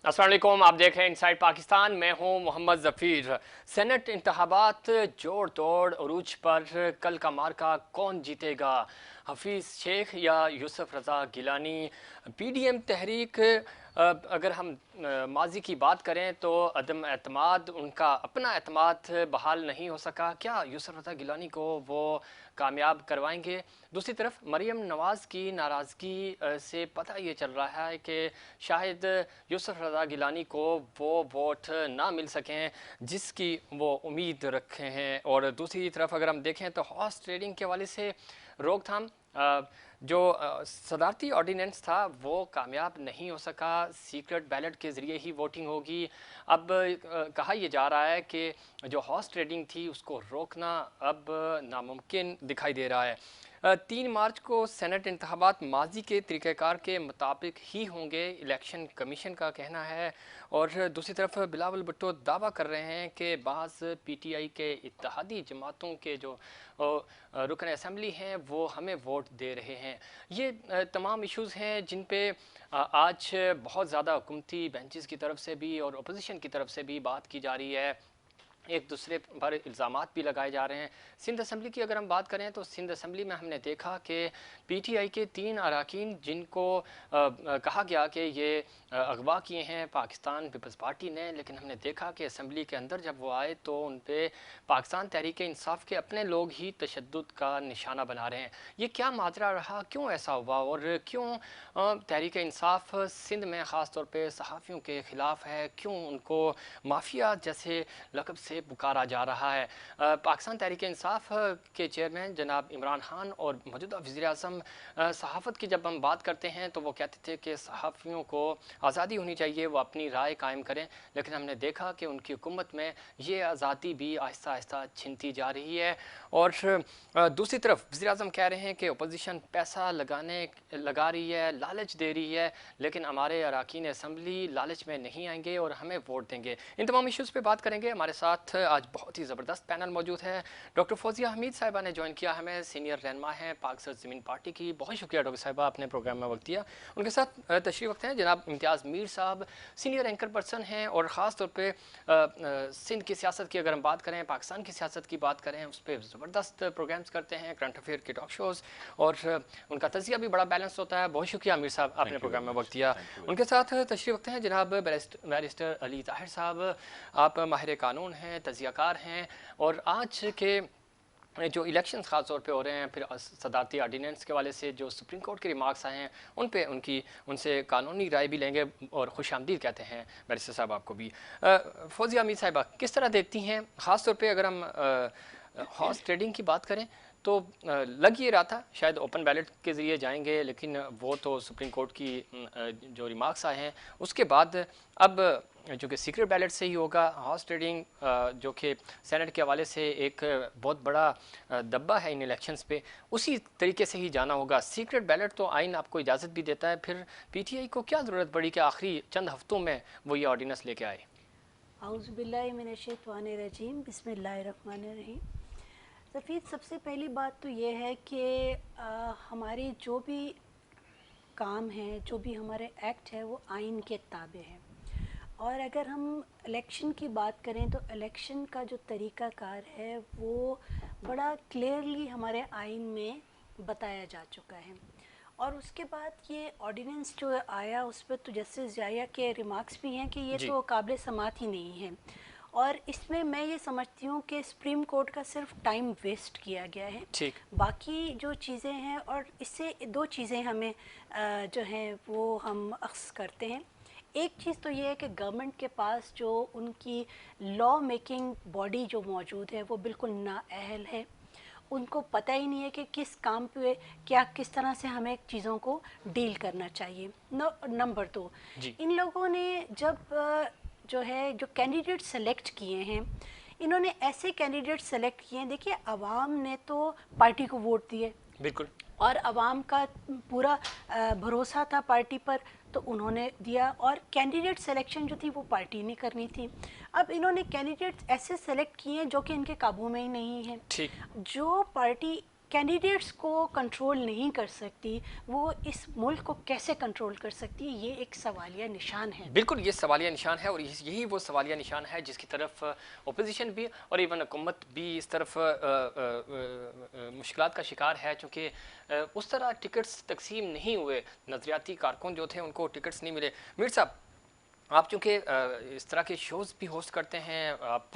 अस्सलाम वालेकुम, आप देख रहे हैं इनसाइड पाकिस्तान। मैं हूं मोहम्मद जफ़ीर। सेनेट इंतखाबात जोड़ तोड़ अरूज पर, कल का मार्का कौन जीतेगा? हफीज़ शेख या यूसुफ रज़ा गिलानी? पीडीएम तहरीक, अगर हम माजी की बात करें तो अदम एतमाद, उनका अपना एतमाद बहाल नहीं हो सका। क्या यूसुफ रज़ा गिलानी को वो कामयाब करवाएंगे? दूसरी तरफ मरीम नवाज़ की नाराज़गी से पता ये चल रहा है कि शायद यूसुफ रज़ा गिलानी को वो वोट ना मिल सकें जिसकी वो उम्मीद रखे हैं। और दूसरी तरफ अगर हम देखें तो हॉर्स ट्रेडिंग के हवाले से रोकथाम, जो सदारती ऑर्डिनेंस था वो कामयाब नहीं हो सका, सीक्रेट बैलेट के ज़रिए ही वोटिंग होगी। अब कहा यह जा रहा है कि जो हॉर्स ट्रेडिंग थी उसको रोकना अब नामुमकिन दिखाई दे रहा है। 3 मार्च को सेनेट इंतखाबात माजी के तरीक़ाकार के मुताबिक ही होंगे, इलेक्शन कमीशन का कहना है। और दूसरी तरफ बिलावल भुट्टो दावा कर रहे हैं कि बाज़ पीटीआई के इत्तेहादी जमातों के जो रुकन असम्बली हैं वो हमें वोट दे रहे हैं। ये तमाम इश्यूज़ हैं जिन पे आज बहुत ज़्यादा हुकूमती बेंचेस की तरफ से भी और अपोजिशन की तरफ से भी बात की जा रही है। एक दूसरे पर इल्ज़ामात भी लगाए जा रहे हैं। सिंध असम्बली की अगर हम बात करें तो सिंध असम्बली में हमने देखा कि पीटीआई के 3 अरकान जिनको कहा गया कि ये अगवा किए हैं पाकिस्तान पीपल्स पार्टी ने, लेकिन हमने देखा कि असम्बली के अंदर जब वो आए तो उन पर पाकिस्तान तहरीक इंसाफ के अपने लोग ही तशद्दुद का निशाना बना रहे हैं। ये क्या माजरा रहा, क्यों ऐसा हुआ और क्यों तहरीक इंसाफ सिंध में ख़ास तौर पर सहाफ़ियों के ख़िलाफ़ है, क्यों उनको माफिया जैसे लकब से पुकारा जा रहा है? पाकिस्तान तहरीक इंसाफ के चेयरमैन जनाब इमरान खान और मौजूदा वज़ीर आज़म सहाफ़त की जब हम बात करते हैं तो वो कहते थे कि सहाफ़ियों को आज़ादी होनी चाहिए, वो अपनी राय कायम करें, लेकिन हमने देखा कि उनकी हुकूमत में ये आज़ादी भी आहिस्ता आहिस्ता छिनती जा रही है। और दूसरी तरफ वज़ीर आज़म कह रहे हैं कि अपोजिशन पैसा लगा रही है, लालच दे रही है, लेकिन हमारे अरकान असम्बली लालच में नहीं आएंगे और हमें वोट देंगे। इन तमाम इश्यूज़ पे बात करेंगे। हमारे साथ आज बहुत ही ज़बरदस्त पैनल मौजूद है। डॉक्टर फौजिया हमीद साहिबा ने ज्वाइन किया हमें, सीनियर रहनुमा हैं पाक ज़मीन पार्टी की। बहुत शुक्रिया डॉक्टर साहिबा, आपने प्रोग्राम में वक्त दिया। उनके साथ तशरीफ़ रखते हैं जनाब इम्तियाज़ मीर साहब, सीनियर एंकर पर्सन हैं और ख़ास तौर पर सिंध की सियासत की अगर हम बात करें, पाकिस्तान की सियासत की बात करें, उस पर ज़बरदस्त प्रोग्राम्स करते हैं, करंट अफेयर के टॉक शोज़, और उनका तजिया भी बड़ा बैलेंस होता है। बहुत शुक्रिया आमिर साहब, आपने प्रोग्राम में वक्त दिया। उनके साथ तशरीफ़ रखते हैं जनाब बैरिस्टर अली ताहिर साहब, आप माहिर कानून हैं, तजियाकार हैं, और आज के जो इलेक्शन ख़ास तौर पे हो रहे हैं, फिर सदारती आर्डीनेंस के वाले से जो सुप्रीम कोर्ट के रिमार्क्स आए हैं उन पे उनसे कानूनी राय भी लेंगे और खुशामदीद कहते हैं बैरिस्टर साहब आपको भी। फौजिया अमीर साहिबा, किस तरह देखती हैं ख़ास तौर पे अगर हम हॉर्स ट्रेडिंग की बात करें तो लग ये रहा था शायद ओपन बैलेट के ज़रिए जाएंगे, लेकिन वो तो सुप्रीम कोर्ट की जो रिमार्क्स आए हैं उसके बाद अब जो कि सीक्रेट बैलेट से ही होगा। हॉर्स ट्रेडिंग जो कि सेनेट के हवाले से एक बहुत बड़ा दब्बा है इन इलेक्शंस पे, उसी तरीके से ही जाना होगा। सीक्रेट बैलेट तो आइन आपको इजाज़त भी देता है, फिर पीटीआई को क्या ज़रूरत पड़ी कि आखिरी चंद हफ्तों में वो ये ऑर्डिनेंस लेके आए? आउज़ुबिल्लाहि मिनश्शैतानिर्रजीम, बिस्मिल्लाहिर्रहमानिर्रहीम। सफ़ीद, सबसे पहली बात तो ये है कि हमारे जो भी काम हैं, जो भी हमारे एक्ट है, वो आइन के ताबे हैं। और अगर हम इलेक्शन की बात करें तो इलेक्शन का जो तरीक़ाकार है वो बड़ा क्लियरली हमारे आइन में बताया जा चुका है। और उसके बाद ये ऑर्डिनेंस जो आया उस पर तो जस्टिस जाया के रिमार्क्स भी हैं कि ये जी। तो काबिल समात ही नहीं है। और इसमें मैं ये समझती हूँ कि सुप्रीम कोर्ट का सिर्फ टाइम वेस्ट किया गया है। ठीक। बाकी जो चीज़ें हैं, और इससे दो चीज़ें हमें जो हैं वो हम अक्स करते हैं। एक चीज़ तो ये है कि गवर्नमेंट के पास जो उनकी लॉ मेकिंग बॉडी जो मौजूद है वो बिल्कुल नाअहल है। उनको पता ही नहीं है कि किस काम पे क्या, किस तरह से हमें चीज़ों को डील करना चाहिए। नंबर 2, जी। इन लोगों ने जब जो है जो कैंडिडेट सेलेक्ट किए हैं, इन्होंने ऐसे कैंडिडेट सेलेक्ट किए हैं। देखिए, आवाम ने तो पार्टी को वोट दिए बिल्कुल। और आवाम का पूरा भरोसा था पार्टी पर, तो उन्होंने दिया। और कैंडिडेट सिलेक्शन जो थी वो पार्टी ने करनी थी। अब इन्होंने कैंडिडेट्स ऐसे सेलेक्ट किए हैं जो कि इनके काबू में ही नहीं हैं। ठीक। जो पार्टी कैंडिडेट्स को कंट्रोल नहीं कर सकती, वो इस मुल्क को कैसे कंट्रोल कर सकती है, ये एक सवालिया निशान है। बिल्कुल ये सवालिया निशान है, और यही वो सवालिया निशान है जिसकी तरफ ओपोजिशन भी और इवन हुकूमत भी इस तरफ मुश्किलात का शिकार है, चूँकि उस तरह टिकट्स तकसीम नहीं हुए, नज़रियाती कारकुन जो थे उनको टिकट्स नहीं मिले। मीर साहब, आप चूँकि इस तरह के शोज़ भी होस्ट करते हैं, आप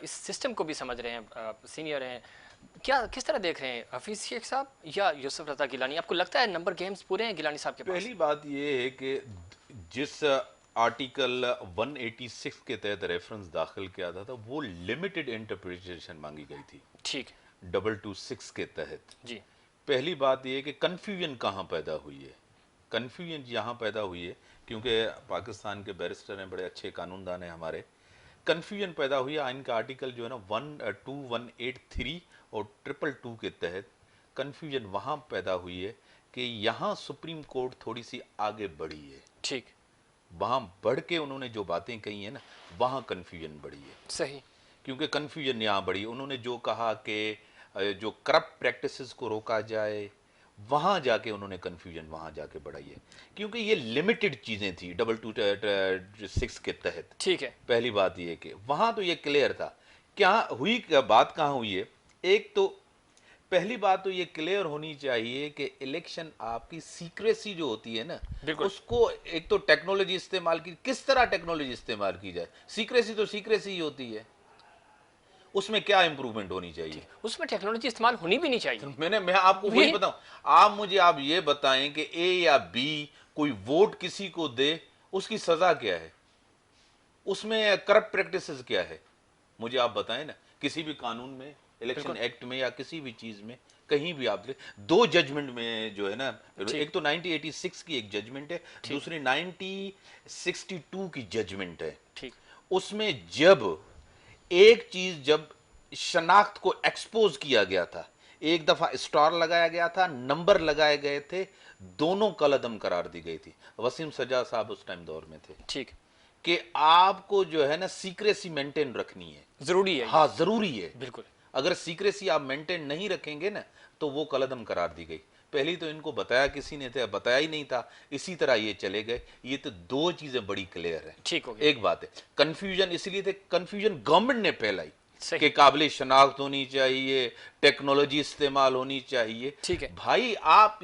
इस सिस्टम को भी समझ रहे हैं, आप सीनियर हैं, क्या किस तरह देख रहे हैं हफीज़ शेख साहब या यूसुफ रज़ा गिलानी? आपको लगता है नंबर गेम्स पूरे हैं गिलानी साहब के पास? पहली बात ये है कि जिस आर्टिकल 186 के तहत रेफरेंस दाखिल किया था वो लिमिटेड इंटरप्रिटेशन मांगी गई थी, ठीक, 226 के तहत। जी, पहली बात ये है कि कन्फ्यूजन कहाँ पैदा हुई है। कन्फ्यूजन यहाँ पैदा हुई है क्योंकि पाकिस्तान के बैरिस्टर हैं, बड़े अच्छे कानूनदान हैं हमारे। कन्फ्यूजन पैदा हुई है आइन का आर्टिकल जो है ना 12183 और 222 के तहत। कन्फ्यूजन वहाँ पैदा हुई है कि यहाँ सुप्रीम कोर्ट थोड़ी सी आगे बढ़ी है, ठीक, वहाँ बढ़ के उन्होंने जो बातें कही हैं ना, वहाँ कन्फ्यूजन बढ़ी है। सही, क्योंकि कन्फ्यूजन यहाँ बढ़ी, उन्होंने जो कहा कि जो करप्ट प्रैक्टिसेस को रोका जाए, वहाँ जाके उन्होंने कन्फ्यूजन वहाँ जाके बढ़ाई है, क्योंकि ये लिमिटेड चीज़ें थी 226 के तहत। ठीक है, पहली बात ये कि वहाँ तो ये क्लियर था। क्या हुई, बात कहाँ हुई है? एक तो पहली बात तो ये क्लियर होनी चाहिए कि इलेक्शन आपकी सीक्रेसी जो होती है ना, उसको एक तो टेक्नोलॉजी इस्तेमाल की, किस तरह टेक्नोलॉजी इस्तेमाल की जाए। सीक्रेसी तो सीक्रेसी ही होती है, उसमें क्या इंप्रूवमेंट होनी चाहिए? उसमें टेक्नोलॉजी इस्तेमाल होनी भी नहीं चाहिए। मैं आपको वही बताऊं, आप ये बताएं कि ए या बी कोई वोट किसी को दे, उसकी सजा क्या है, उसमें करप्ट प्रैक्टिसेस क्या है, मुझे आप बताएं ना। किसी भी कानून में, इलेक्शन एक्ट में या किसी भी चीज में, कहीं भी आप दो जजमेंट में जो है ना, एक तो 1986 की एक जजमेंट है, दूसरी 1962 की जजमेंट है। ठीक, उसमें जब एक चीज, जब शनाख्त को एक्सपोज किया गया था, एक दफा स्टार लगाया गया था, नंबर लगाए गए थे, दोनों कलअदम करार दी गई थी। वसीम सजा साहब उस टाइम दौर में थे। ठीक, कि आपको जो है ना सीक्रेसी मेंटेन रखनी है, जरूरी है। हाँ जरूरी है, बिल्कुल। अगर सीक्रेसी आप मेंटेन नहीं रखेंगे ना तो वो कलअदम करार दी गई। पहले तो इनको बताया किसी ने था, बताया ही नहीं था, इसी तरह ये चले गए। ये तो दो चीजें बड़ी क्लियर है। ठीक हो गया। एक बात है, कंफ्यूजन इसलिए थे, कंफ्यूजन गवर्नमेंट ने फैलाई कि काबिल शनाख्त होनी चाहिए, टेक्नोलॉजी इस्तेमाल होनी चाहिए। ठीक है भाई, आप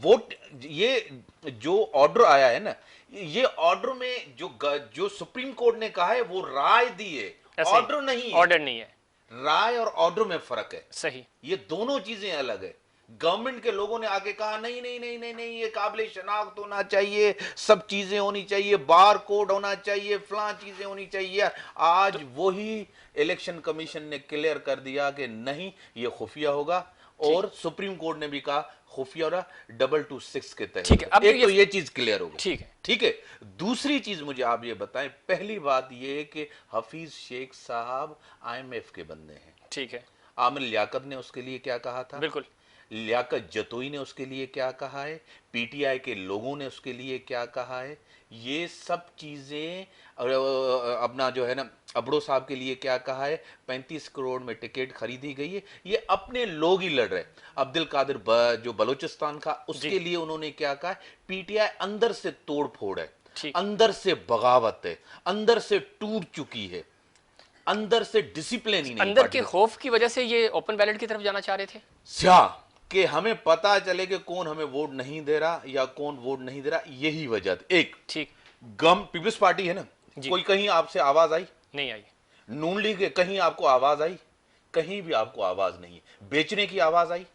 वोट, ये जो ऑर्डर आया है ना, ये ऑर्डर में जो सुप्रीम कोर्ट ने कहा है वो राय दी है, ऑर्डर नहीं है। ऑर्डर नहीं है, राय और ऑर्डर में फर्क है। सही, ये दोनों चीजें अलग है। गवर्नमेंट के लोगों ने आके कहा नहीं नहीं नहीं नहीं नहीं, ये काबिल शनाख्त होना चाहिए, सब चीजें होनी चाहिए, बार कोड होना चाहिए, फलां चीजें होनी चाहिए। आज वही इलेक्शन कमीशन ने क्लियर कर दिया कि नहीं, ये खुफिया होगा, और सुप्रीम कोर्ट ने भी कहा खुफिया होगा 226 के तहत। ठीक है, अब एक तो ये चीज क्लियर हो गई। ठीक है, ठीक है। दूसरी चीज मुझे आप ये बताएं, पहली बात ये है कि हफीज शेख साहब IMF के बंदे हैं। ठीक है, आमिर लियाकत ने उसके लिए क्या कहा था, बिल्कुल, लियाकत जतोई ने उसके लिए क्या कहा है, PTI के लोगों ने उसके लिए क्या कहा है, ये सब चीजें, अपना जो है ना अबड़ो साहब के लिए क्या कहा है, 35 करोड़ में टिकट खरीदी गई है, ये अपने लोग ही लड़ रहे। अब्दुल कादिर जो बलूचिस्तान का, उसके लिए उन्होंने क्या कहा है, PTI अंदर से तोड़ फोड़ है, अंदर से बगावत है, अंदर से टूट चुकी है, अंदर से डिसिप्लिन ही नहीं, अंदर के खौफ की वजह से ये ओपन बैलेट की तरफ जाना चाह रहे थे कि हमें पता चले कि कौन हमें वोट नहीं दे रहा या कौन वोट नहीं दे रहा। यही वजह थी। एक ठीक, पीपल्स पार्टी है ना, कोई कहीं आपसे आवाज आई नहीं आई, नून लीग कहीं आपको आवाज आई, कहीं भी आपको आवाज नहीं है। बेचने की आवाज आई,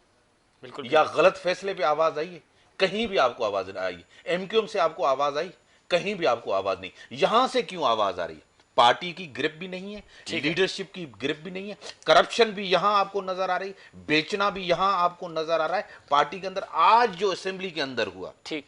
बिल्कुल, या गलत फैसले पे आवाज आई है, कहीं भी आपको आवाज नहीं आई। MQM से आपको आवाज आई, कहीं भी आपको आवाज नहीं। यहां से क्यों आवाज आ रही है? पार्टी की ग्रिप भी नहीं है, लीडरशिप की ग्रिप भी नहीं है, करप्शन भी यहां आपको नजर आ रही, बेचना भी यहां आपको नजर आ रहा है। पार्टी के अंदर आज जो असेंबली के अंदर हुआ, ठीक,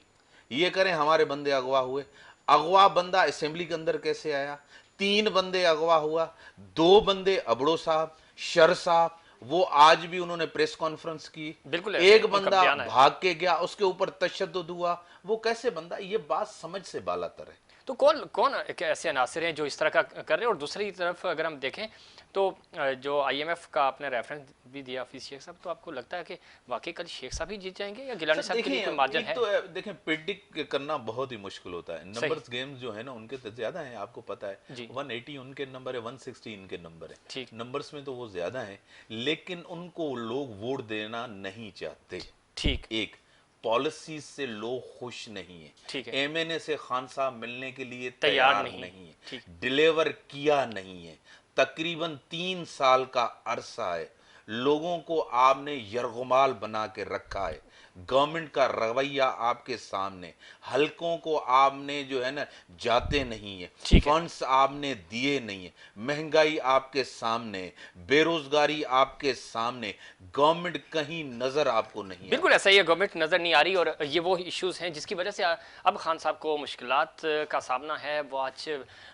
ये करें हमारे बंदे अगवा हुए, अगवा बंदा असेंबली के अंदर कैसे आया? 3 बंदे अगवा हुआ, 2 बंदे अबड़ो साहब, शर साहब, वो आज भी उन्होंने प्रेस कॉन्फ्रेंस की। बिल्कुल, एक बंदा भाग के गया, उसके ऊपर तशद्दुद हुआ, वो कैसे बनता है, ये बात समझ से बालातर है। तो कौन कौन ऐसे अनासर हैं जो इस तरह का कर रहे हैं? और दूसरी तरफ अगर हम देखें तो जो आईएमएफ का आपने रेफरेंस भी दिया हफीज शेख साहब, तो आपको लगता है कि वाकई कल शेख साहब ही जीत जाएंगे या गिलानी सर साहब के लिए देखें, कोई मार्जिन एक है? तो देखें प्रिडिक्ट करना बहुत ही मुश्किल होता है। सही। नंबर्स गेम्स जो है ना उनके तो ज्यादा हैं, आपको पता है। जी 180 उनके नंबर है, 160 इनके नंबर है। ठीक नंबर्स में तो वो ज्यादा हैं, लेकिन उनको लोग वोट देना नहीं चाहते। ठीक एक पॉलिसी से लोग खुश नहीं है। ठीक है, एमएनए से खान साहब मिलने के लिए तैयार तैयार नहीं है। नहीं ठीक। है, डिलीवर किया नहीं है। तकरीबन 3 साल का अरसा है, लोगों को आपने यरगुमाल बना के रखा है। गवर्नमेंट का रवैया आपके सामने, हलकों को आपने जो है ना जाते नहीं है, ठीक है। फंड्स आपने दिए नहीं है, महंगाई आपके सामने, बेरोजगारी आपके सामने, गवर्नमेंट कहीं नजर आपको नहीं बिल्कुल ऐसा ही है, गवर्नमेंट नज़र नहीं आ रही। और ये वो इश्यूज़ हैं जिसकी वजह से अब खान साहब को मुश्किलात का सामना है। वो आज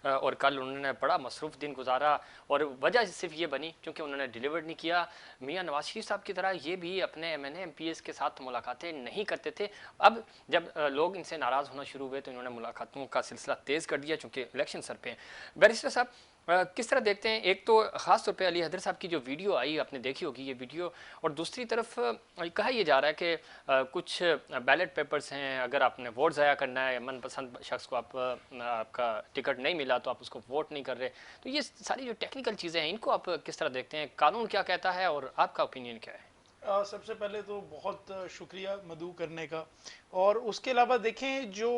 और कल उन्होंने बड़ा मसरूफ़ दिन गुजारा और वजह सिर्फ ये बनी क्योंकि उन्होंने डिलीवर नहीं किया। मियां नवाज शरीफ साहब की तरह ये भी अपने एमएनए एमपीएस के साथ मुलाकातें नहीं करते थे। अब जब लोग इनसे नाराज़ होना शुरू हुए तो इन्होंने मुलाकातों का सिलसिला तेज़ कर दिया चूँकि इलेक्शन सर पे हैं। बैरिस्टर साहब किस तरह देखते हैं? एक तो ख़ास तौर पे अली हैदर साहब की जो वीडियो आई, आपने देखी होगी ये वीडियो, और दूसरी तरफ कहा यह जा रहा है कि कुछ बैलेट पेपर्स हैं, अगर आपने वोट ज़ाया करना है, मनपसंद शख्स को आपका टिकट नहीं मिला तो आप उसको वोट नहीं कर रहे। तो ये सारी जो टेक्निकल चीज़ें हैं इनको आप किस तरह देखते हैं? कानून क्या कहता है और आपका ओपिनियन क्या है? सबसे पहले तो बहुत शुक्रिया मधु करने का। और उसके अलावा देखें जो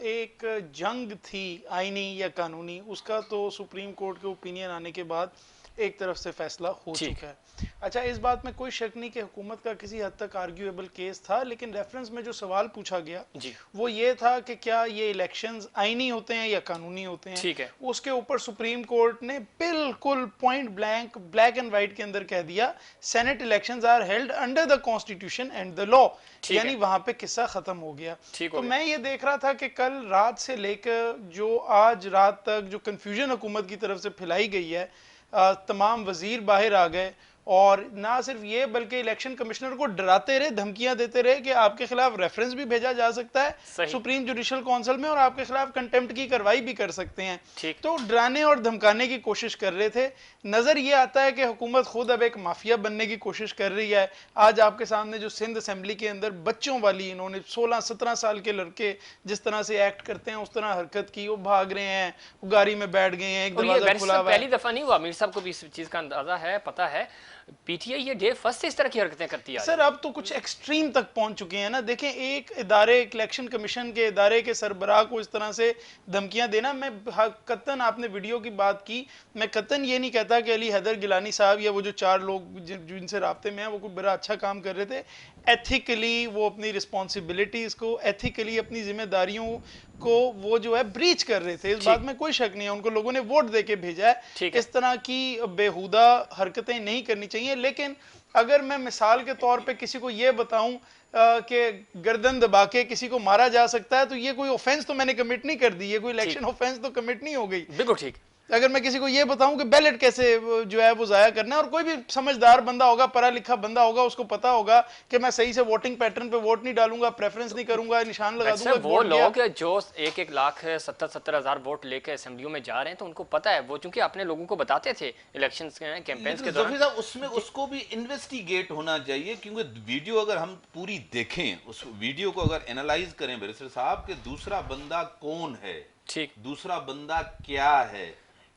एक जंग थी आईनी या कानूनी, उसका तो सुप्रीम कोर्ट के ओपिनियन आने के बाद एक तरफ से फैसला हो चुका है। अच्छा, इस बात में कोई शक नहीं कि हुकूमत का किसी हद तक आर्ग्यूएबल केस था, लेकिन रेफरेंस में जो सवाल पूछा गया जी वो ये था कि क्या ये इलेक्शंस आईनी होते हैं या कानूनी होते हैं। ठीक है। उसके ऊपर सुप्रीम कोर्ट ने बिल्कुल point blank black and white के अंदर कह दिया, senate elections are held under the constitution and the law. यानी वहां पे किस्सा खत्म हो गया। तो मैं ये देख रहा था कि कल रात से लेकर जो आज रात तक जो कंफ्यूजन हुकूमत की तरफ से फैलाई गई है, तमाम वजीर बाहर आ गए और ना सिर्फ ये बल्कि इलेक्शन कमिश्नर को डराते रहे, धमकियां देते रहे कि आपके खिलाफ रेफरेंस भी भेजा जा सकता है सुप्रीम जुडिशल काउंसिल में और आपके खिलाफ कंटेम्प्ट की कार्रवाई भी कर सकते हैं। तो डराने और धमकाने की कोशिश कर रहे थे। नजर ये आता है कि हुकूमत खुद अब एक माफिया बनने की कोशिश कर रही है। आज आपके सामने जो सिंध असेंबली के अंदर बच्चों वाली, इन्होंने 16-17 साल के लड़के जिस तरह से एक्ट करते हैं उस तरह हरकत की, वो भाग रहे हैं, गाड़ी में बैठ गए हैं, एक दरवाजा खुला हुआ है। पहली दफा नहीं हुआ, मीर साहब को भी इस चीज का अंदाजा है, पता है। पीटीआई ये डे फर्स्ट से इस तरह की हरकतें करती है सर। अब तो कुछ एक्सट्रीम तक पहुंच चुके हैं ना। देखें, एक इदारे, इलेक्शन कमीशन के इदारे के सरबराह को इस तरह से धमकियां देना, मैं कतन, आपने वीडियो की बात की, मैं कतन ये नहीं कहता कि अली हैदर गिलानी साहब या वो जो 4 लोग जिनसे राब्ते में हैं वो कोई बड़ा अच्छा काम कर रहे थे। एथिकली वो अपनी रिस्पॉन्सिबिलिटीज को, एथिकली अपनी जिम्मेदारियों को वो जो है ब्रीच कर रहे थे, इस बात में कोई शक नहीं है। उनको लोगों ने वोट देके भेजा है। इस तरह की बेहुदा हरकतें नहीं करनी चाहिए। लेकिन अगर मैं मिसाल के तौर पे किसी को ये बताऊं कि गर्दन दबा के किसी को मारा जा सकता है, तो ये कोई ऑफेंस तो मैंने कमिट नहीं कर दी, ये कोई इलेक्शन ऑफेंस तो कमिट नहीं हो गई। बिल्कुल ठीक। अगर मैं किसी को ये बताऊं कि बैलेट कैसे जो है वो जाया करना है, और कोई भी समझदार बंदा होगा, पढ़ा लिखा बंदा होगा, उसको पता होगा कि मैं सही से वोटिंग पैटर्न पे वोट नहीं डालूंगा, प्रेफरेंस नहीं करूंगा, निशान लगा दूंगा। वो लोग जो 1-1 लाख 70-70 हजार वोट लेके असेंबलियों में जा रहे हैं, तो उनको पता है, वो चूंकि अपने लोगों को बताते थे इलेक्शन कैंपेन्स के दौरान। उसमें उसको भी इन्वेस्टिगेट होना चाहिए, क्योंकि वीडियो अगर हम पूरी देखें, उस वीडियो को अगर एनालाइज करें बैरिस्टर साहब के, दूसरा बंदा कौन है, ठीक, दूसरा बंदा क्या है,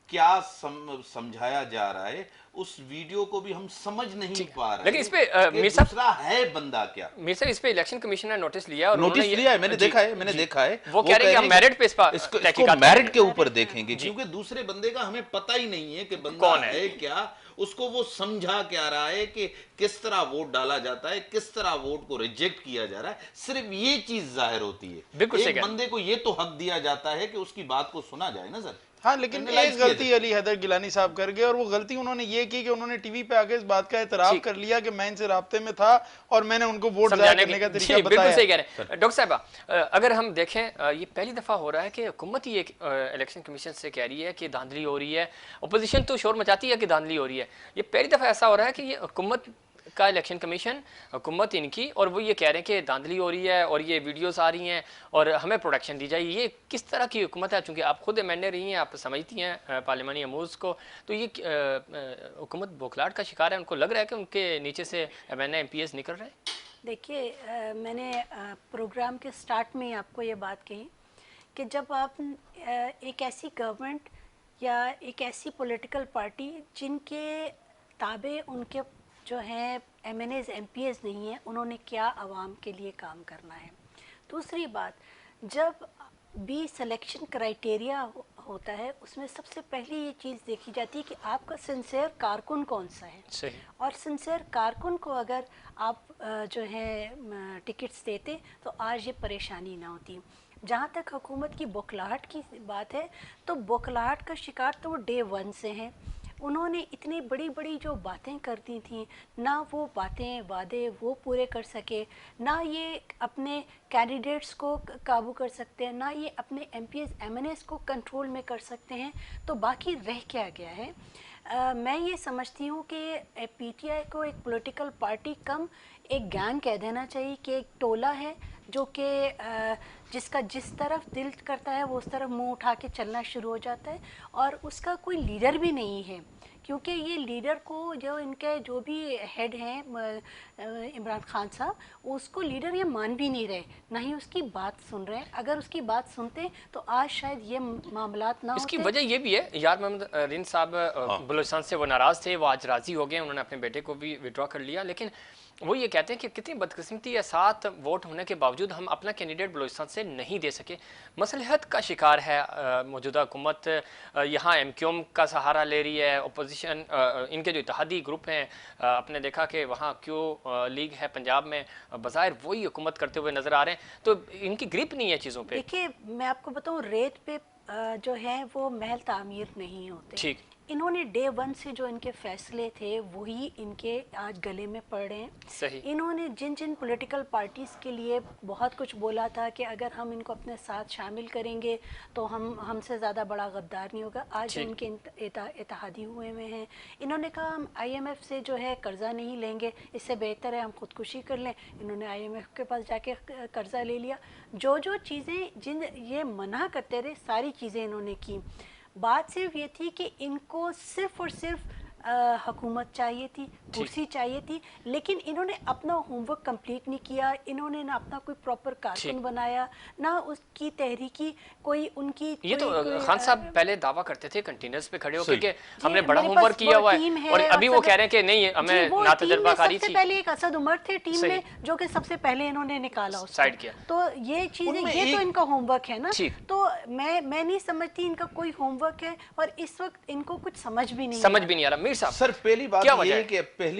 क्या समझाया जा रहा है, उस वीडियो को भी हम समझ नहीं पा रहे। लेकिन इस पे मीर साहब, दूसरा है बंदा क्या? मीर साहब, इस पे इलेक्शन कमिशन ने नोटिस लिया, और नोटिस लिया है, मैंने देखा है, मैंने देखा है। वो कह रहे हैं कि हम मेरिट पे इसको मेरिट के ऊपर देखेंगे, क्योंकि दूसरे बंदे का हमें पता ही नहीं है कि बंदा कौन है क्या, उसको वो समझा क्या रहा है कि किस तरह वोट डाला जाता है, किस तरह वोट को रिजेक्ट किया जा रहा है। सिर्फ ये चीज जाहिर होती है। बिल्कुल एक बंदे को ये तो हक दिया जाता है कि उसकी बात को सुना जाए ना सर। हाँ, लेकिन एक गलती अली हैदर गिलानी साहब कर गए, और वो गलती उन्होंने ये की कि उन्होंने टीवी पे आके इस बात का एतराफ कर लिया कि मैं इनसे राब्ते में था और मैंने उनको वोट जाया करने का तरीका बताया। बिल्कुल सही कह रहे हैं डॉक्टर साहब। अगर हम देखें, ये पहली दफा हो रहा है कि हुकूमत ही एक इलेक्शन कमीशन से कह रही है कि धांधली हो रही है। अपोजिशन तो शोर मचाती है कि धांधली हो रही है। ये पहली दफा ऐसा हो रहा है कि ये हुकूमत का इलेक्शन कमीशन, हुकूमत इनकी, और वो ये कह रहे हैं कि धांधली हो रही है और ये वीडियोस आ रही हैं और हमें प्रोटेक्शन दी जाए। ये किस तरह की हुकूमत है? चूँकि आप खुद एमएनए रही हैं, आप समझती हैं पार्लियामानी अमूर्स को, तो ये हुकूमत बौखलाहट का शिकार है? उनको लग रहा है कि उनके नीचे से एमएनए एमपीएस निकल रहे हैं? देखिए, मैंने प्रोग्राम के स्टार्ट में ही आपको ये बात कही कि जब आप एक ऐसी गवर्नमेंट या एक ऐसी पॉलिटिकल पार्टी जिनके ताबे उनके जो हैं एमएनएज एमपीएस नहीं है, उन्होंने क्या आवाम के लिए काम करना है। दूसरी बात, जब भी सिलेक्शन क्राइटेरिया होता है उसमें सबसे पहले ये चीज़ देखी जाती है कि आपका सिंसियर कारकुन कौन सा है। सही। और सिंसियर कारकुन को अगर आप जो है टिकट्स देते तो आज ये परेशानी ना होती। जहाँ तक हुकूमत की बौखलाहट की बात है, तो बौखलाहट का शिकार तो वो डे वन से हैं। उन्होंने इतनी बड़ी बड़ी जो बातें कर दी थी, ना वो बातें वादे वो पूरे कर सके, ना ये अपने कैंडिडेट्स को काबू कर सकते हैं, ना ये अपने एमपीएस एमएनएस को कंट्रोल में कर सकते हैं। तो बाकी रह क्या गया है? मैं ये समझती हूँ कि पीटीआई को एक पॉलिटिकल पार्टी कम एक गैंग कह देना चाहिए, कि एक टोला है जो कि जिसका जिस तरफ दिल करता है वो उस तरफ मुंह उठा के चलना शुरू हो जाता है, और उसका कोई लीडर भी नहीं है। क्योंकि ये लीडर को जो इनके जो भी हेड हैं इमरान खान साहब, उसको लीडर ये मान भी नहीं रहे, ना ही उसकी बात सुन रहे हैं। अगर उसकी बात सुनते तो आज शायद ये मामलात ना होते। इसकी वजह ये भी है, यार मोहम्मद रिंद साहब बलूचिस्तान से वो नाराज़ थे, वो आज राज़ी हो गए, उन्होंने अपने बेटे को भी विड्रॉ कर लिया। लेकिन वो ये कहते हैं कि कितनी बदकिस्मती है, 7 वोट होने के बावजूद हम अपना कैंडिडेट बलूचिस्तान से नहीं दे सके। मसलहत का शिकार है मौजूदा हुकूमत। यहाँ एमक्यूएम का सहारा ले रही है, अपोजिशन इनके जो इत्तेहादी ग्रुप हैं, आपने देखा कि वहाँ क्यों लीग है पंजाब में, बज़ाहिर वही हुकूमत करते हुए नज़र आ रहे हैं। तो इनकी ग्रिप नहीं है चीज़ों पर। देखिए, मैं आपको बताऊँ, रेत पे जो है वो महल तामीर नहीं होते। ठीक। इन्होंने डे वन से जो इनके फैसले थे वही इनके आज गले में पड़ रहे हैं। सही। इन्होंने जिन जिन पॉलिटिकल पार्टीज़ के लिए बहुत कुछ बोला था कि अगर हम इनको अपने साथ शामिल करेंगे तो हमसे ज़्यादा बड़ा गद्दार नहीं होगा, आज इनके इत्तेहादी हुए हैं। इन्होंने कहा हम IMF से जो है कर्ज़ा नहीं लेंगे, इससे बेहतर है हम खुदकुशी कर लें। इन्होंने IMF के पास जाके कर्ज़ा ले लिया। जो जो चीज़ें जिन ये मना करते रहे, सारी चीज़ें इन्होंने की। बात सिर्फ ये थी कि इनको सिर्फ और सिर्फ हुकूमत चाहिए थी, कुर्सी चाहिए थी, लेकिन इन्होंने अपना होमवर्क कंप्लीट नहीं किया। इन्होंने ना अपना कोई प्रॉपर कारकुन बनाया, ना उसकी तहरीकी कोई उनकी ये तो खान साहब पहले दावा करते थे कंटेनर्स पे खड़े होकर के हमने बड़ा होमवर्क किया हुआ है, और अभी वो कह रहे हैं कि नहीं हमें ना तजर्बाकारी थी। सबसे पहले एक असद उमर थे टीम में, जो कि सबसे पहले इन्होंने निकाला, साइड किया। तो ये चीजें, ये तो इनका होमवर्क है ना। तो मैं नहीं समझती इनका कोई होमवर्क है, और इस वक्त इनको कुछ समझ भी नहीं आ रहा। सर पहली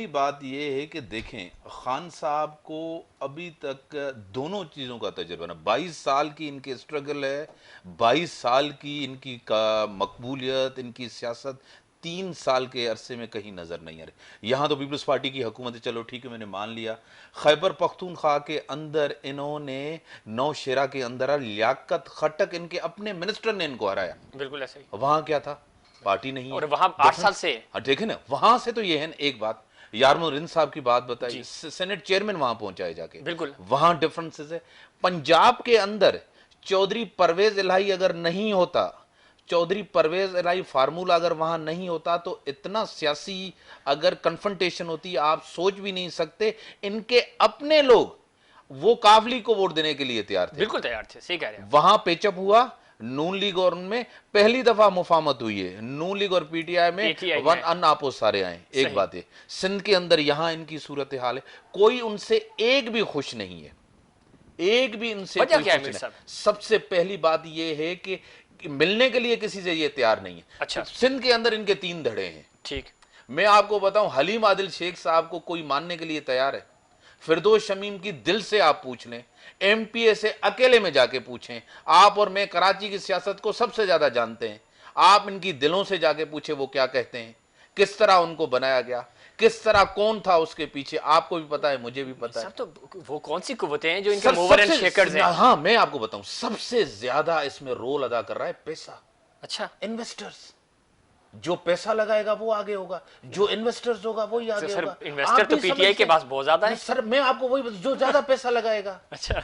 बात ये है कि देखें, खान साहब को अभी तक दोनों चीजों का तजुर्बा ना, 22 साल की इनकी स्ट्रगल है, 22 साल की इनकी मकबूलियत, इनकी सियासत 3 साल के अरसे में कहीं नजर नहीं आ रही। यहाँ तो पीपल्स पार्टी की हुकूमत है, चलो ठीक है, मैंने मान लिया। खैबर पख्तूनख्वा के अंदर इन्होंने नौशेरा के अंदर लियाकत खट्टक, इनके अपने मिनिस्टर ने इनको हराया। बिल्कुल ऐसे ही। वहां क्या था? पार्टी नहीं है, और वहां 8 साल से। देखे ना, वहां से तो ये है एक बात। यारमो रिंद साहब की बात बताई, सेनेट चेयरमैन वहां पहुंचाए जाके, बिल्कुल वहां डिफरेंसेस है। पंजाब के अंदर चौधरी परवेज इलाही अगर नहीं होता, चौधरी परवेज इलाही फार्मूला अगर वहां नहीं होता, तो इतना सियासी अगर कन्फ्रंटेशन होती, आप सोच भी नहीं सकते। इनके अपने लोग वो काफली को वोट देने के लिए तैयार थे, बिल्कुल तैयार थे, सही कह रहे हैं। वहां पेचअप हुआ, नून लीग और उनमें पहली दफा मुफामत हुई है, नून लीग और पीटीआई में वन अनआपोज सारे आए। एक बात है, सिंध के अंदर यहां इनकी सूरत हाल है, कोई उनसे एक भी खुश नहीं है, एक भी उनसे कोई खुश नहीं। सबसे पहली बात यह है कि मिलने के लिए किसी से ये तैयार नहीं है। अच्छा। सिंध के अंदर इनके 3 धड़े हैं। ठीक। मैं आपको बताऊं, हलीम आदिल शेख साहब को कोई मानने के लिए तैयार है। फिरदौस शमीम की दिल से आप पूछ लें, एमपीए से अकेले में जाके पूछें। आप और मैं कराची की सियासत को सबसे ज्यादा जानते हैं, आप इनकी दिलों से जाके पूछे वो क्या कहते हैं, किस तरह उनको बनाया गया, किस तरह, कौन था उसके पीछे, आपको भी पता है, मुझे भी पता है। तो वो कौन सी कुव्वतें हैं जो इनके मूवर एंड शेकर्स हैं? हाँ, मैं आपको बताऊं, सबसे ज्यादा इसमें रोल अदा कर रहा है पैसा। अच्छा। इन्वेस्टर्स, जो पैसा लगाएगा वो आगे होगा, जो इन्वेस्टर्स होगा वही आगे सर, होगा। इन्वेस्टर तो पीटीआई के पास बहुत ज्यादा है सर। मैं आपको वही, जो ज्यादा पैसा लगाएगा, अच्छा,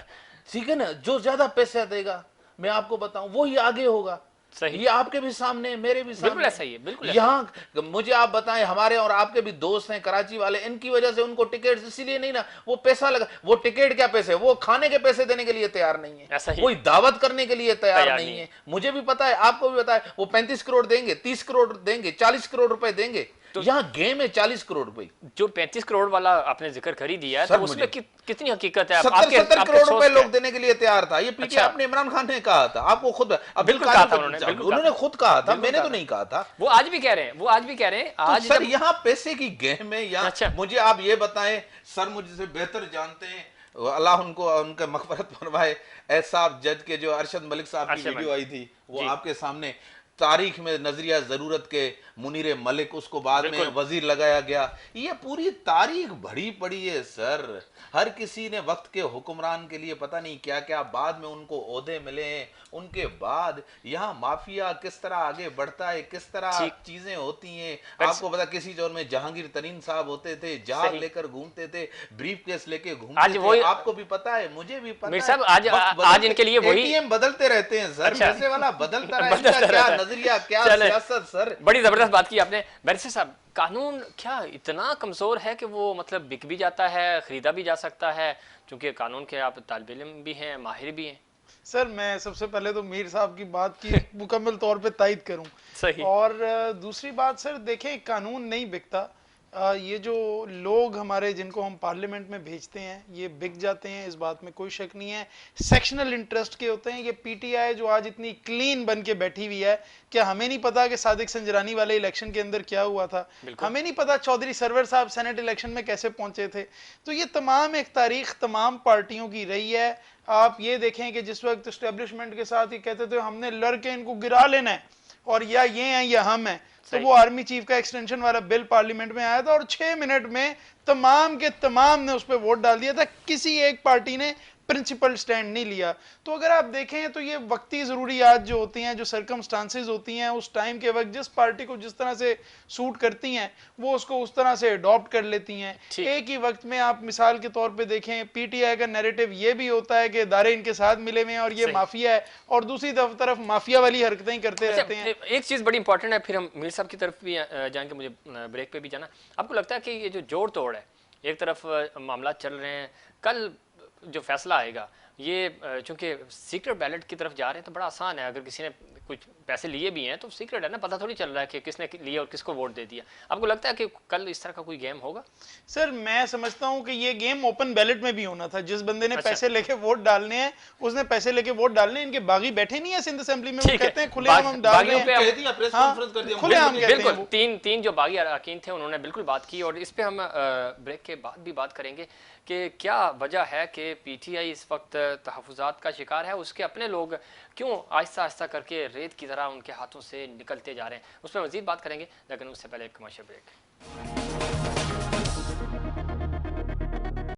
ठीक है ना, जो ज्यादा पैसा देगा, मैं आपको बताऊं वही आगे होगा। सही, ये आपके भी सामने, मेरे भी सामने, बिल्कुल ऐसा ही है, बिल्कुल यहाँ मुझे आप बताएं, हमारे और आपके भी दोस्त हैं कराची वाले, इनकी वजह से उनको टिकट इसीलिए नहीं ना, वो पैसा लगा, वो टिकट क्या पैसे, वो खाने के पैसे देने के लिए तैयार नहीं है, ऐसा ही, कोई दावत करने के लिए तैयार नहीं है। मुझे भी पता है, आपको भी पता है, वो 35 करोड़ देंगे, 30 करोड़ देंगे, 40 करोड़ रुपए देंगे, तो यहाँ गेम है 40 करोड़ रुपए। जो 35 करोड़ वाला आपने जिक्र कर ही दिया है, तो उसमें कितनी हकीकत है? 70 करोड़ रुपए लोग देने के लिए तैयार था। ये पीटीआई अपने इमरान खान ने कहा था, आपको खुद बिल्कुल कहा था उन्होंने खुद कहा था, मैंने तो नहीं कहा था। वो आज भी कह रहे हैं, वो आज भी कह रहे हैं। आज सर यहाँ पैसे की गेम है यहाँ। अच्छा, मुझे आप ये बताएं, सर मुझसे बेहतर जानते हैं, अल्लाह उनको उनका मग़फ़िरत फरमाए, एहसाब जज के जो अरशद मलिक साहब की वीडियो आई थी, वो आपके सामने, तारीख में नजरिया जरूरत के मुनीर मलिक, उसको बाद में वजीर लगाया गया। ये पूरी तारीख भरी पड़ी है सर। हर किसी ने वक्त के हुक्मरान के लिए पता नहीं क्या क्या, बाद में उनको ओहदे मिले हैं, उनके बाद यहाँ माफिया किस तरह आगे बढ़ता है, किस तरह चीजें होती हैं। आपको पता, किसी दौर में जहांगीर तरीन साहब होते थे, जहाज लेकर घूमते थे, ब्रीफ केस लेके घूमते थे, आपको भी पता है, मुझे भी पता है। आज इनके लिए वही एटीएम बदलते रहते हैं सर, पैसे वाला बदलता रहता है। नजरिया क्या सियासत सर। बड़ी जबरदस्त बात की आपने बैरिस्टर साहब। कानून क्या इतना कमजोर है कि वो मतलब बिक भी जाता है, खरीदा भी जा सकता है? क्योंकि कानून के आप तालिब इल्म भी हैं, माहिर भी हैं। सर मैं सबसे पहले तो मीर साहब की बात की मुकम्मल तौर पे तायद करूं। सही। और दूसरी बात सर देखें, कानून नहीं बिकता, ये जो लोग हमारे जिनको हम पार्लियामेंट में भेजते हैं ये बिक जाते हैं, इस बात में कोई शक नहीं है। सेक्शनल इंटरेस्ट के होते हैं। ये पीटीआई जो आज इतनी क्लीन बन के बैठी हुई है, क्या हमें नहीं पता कि सादिक संजरानी वाले इलेक्शन के अंदर क्या हुआ था? हमें नहीं पता चौधरी सरवर साहब सेनेट इलेक्शन में कैसे पहुंचे थे? तो ये तमाम एक तारीख तमाम पार्टियों की रही है। आप ये देखें कि जिस वक्त एस्टेब्लिशमेंट के साथ ये कहते थे हमने लड़के इनको गिरा लेना है और या ये हैं या हम हैं, तो वो आर्मी चीफ का एक्सटेंशन वाला बिल पार्लियामेंट में आया था और 6 मिनट में तमाम के तमाम ने उस पर वोट डाल दिया था। किसी एक पार्टी ने प्रिंसिपल स्टैंड नहीं लिया। तो अगर आप देखें तो ये वक्ती ज़रूरियात जो होती हैं, जो सर्कमस्टांसेस होती हैं, उस टाइम के वक्त जिस पार्टी को जिस तरह से सूट करती हैं वो उसको उस तरह से अडॉप्ट कर लेती हैं। एक ही वक्त में आप मिसाल के तौर पे देखें, पीटीआई का नैरेटिव ये भी होता है कि इदारे इनके साथ मिले हुए हैं और ये माफिया है, और दूसरी तरफ माफिया वाली हरकतें ही करते रहते हैं। एक चीज़ बड़ी इंपॉर्टेंट है, फिर हम मीर साहब की तरफ भी जाएंगे, मुझे ब्रेक पे भी जाना। आपको लगता है कि ये जो जोड़ तोड़ है, एक तरफ मामला चल रहे हैं, कल जो फैसला आएगा ये चूंकि सीक्रेट बैलेट की तरफ जा रहे हैं तो बड़ा आसान है, अगर किसी ने कुछ पैसे लिए भी हैं तो सीक्रेट है ना, पता थोड़ी चल रहा है कि किसने लिए और किसको वोट दे दिया। आपको लगता है कि कल इस तरह का कोई गेम होगा? सर मैं समझता हूं कि ये गेम ओपन बैलेट में भी होना था। जिस बंदे ने पैसे लेके वोट डालने हैं उसने पैसे लेके वोट डालने। इनके बागी बैठे नहीं है सिंध असेंबली में, वो कहते हैं खुलेआम हम डाल रहे हैं, खुलेआम कहते हैं। तीन जो बागी अरकान थे उन्होंने बिल्कुल बात की, और इस पे हम ब्रेक के बाद भी बात करेंगे कि क्या वजह है कि पीटीआई इस वक्त तहफ़्फ़ुज़ात का शिकार है, उसके अपने लोग क्यों आहिस्ता आहिस्ता करके रेत की तरह उनके हाथों से निकलते जा रहे हैं। उस पर मज़ीद बात करेंगे, लेकिन उससे पहले एक कमर्शियल ब्रेक।